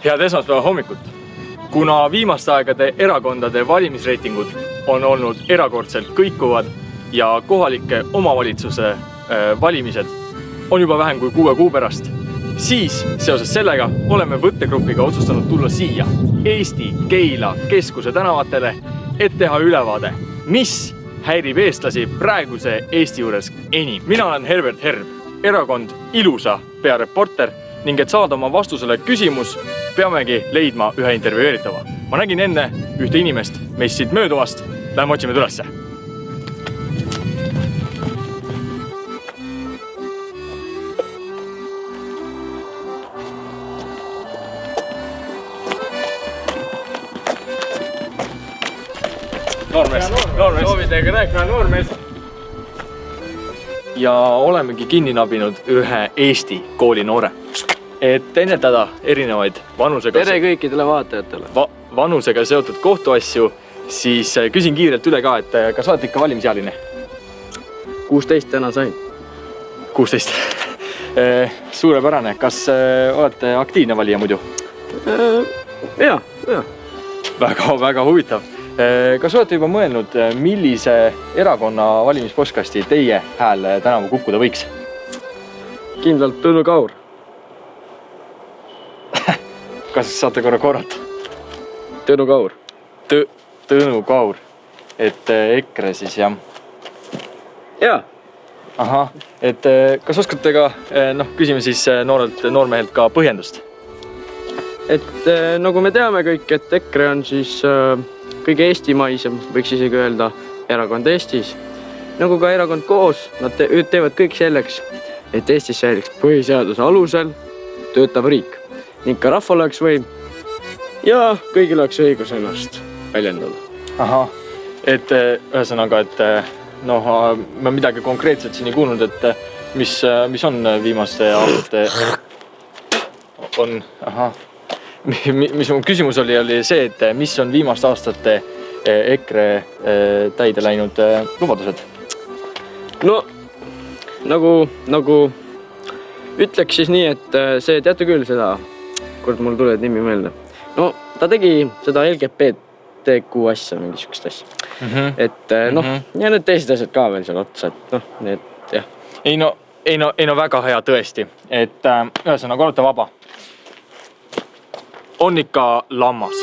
Head esmaspäeva hommikut! Kuna viimaste aegade erakondade valimisreitingud on olnud erakordselt kõikuvad ja kohalike omavalitsuse valimised on juba vähem kui 6 kuu pärast, siis seoses sellega oleme võttegrupiga otsustanud tulla siia Eesti Keila keskuse tänavatele, et teha ülevaade, mis häirib eestlasi praeguse Eesti juures enim. Mina olen Herbert Herb, erakond Ilusa peareporter ning et saada oma vastusele küsimus, peamegi leidma ühe intervjueeritava. Ma nägin enne ühte inimest meist siit mööduvast, läheme otsime ülesse. Noormees. Soovidega rääkima noormees. Ja olemegi kinni nabinud ühe Eesti kooli noore, et ennetada erinevaid vanusega seotud kohtuasju, siis küsin kiirelt üle ka, et kas olete ikka valimisealine? 16 täna sain. 16. Suurepärane. Kas olete aktiivne valija muidu? Jaa. Väga huvitav. Kas olete juba mõelnud, millise erakonna valimispostkasti teie hääl tänavu kukkuda võiks? Kindlalt Tõnu Kaur. Kas saate korrata? Tõnu Kaur. Tõnu Kaur. Et EKRE siis, jah? Jaa. Ahah. Et kas oskate ka, küsime siis noormehelt ka põhjendust? Et nagu me teame kõik, et EKRE on siis kõige eestimaisem, võiks isegi öelda, erakond Eestis. Nagu ka erakond koos, nad teevad kõik selleks, et Eestis säiliks põhiseaduse alusel töötav riik. Ning ka rahval oleks võim ja kõigil oleks õigus ennast väljendada. Ahah, et ühesõnaga, et ma midagi konkreetselt siin ei kuulnud, et mis on viimaste aastate mis mu küsimus oli see, et mis on viimaste aastate EKRE täide läinud lubadused? No, nagu ütleks siis nii, et see teate küll seda, kord mul tuleb nimi meelde. No, ta tegi seda LGBTQ asja, mingi sükest asja. Et ja need teised asjad ka veel seal otsa, et need jah. Ei no, väga hea tõesti, et ühesõnaga olete vaba. On ikka lammas.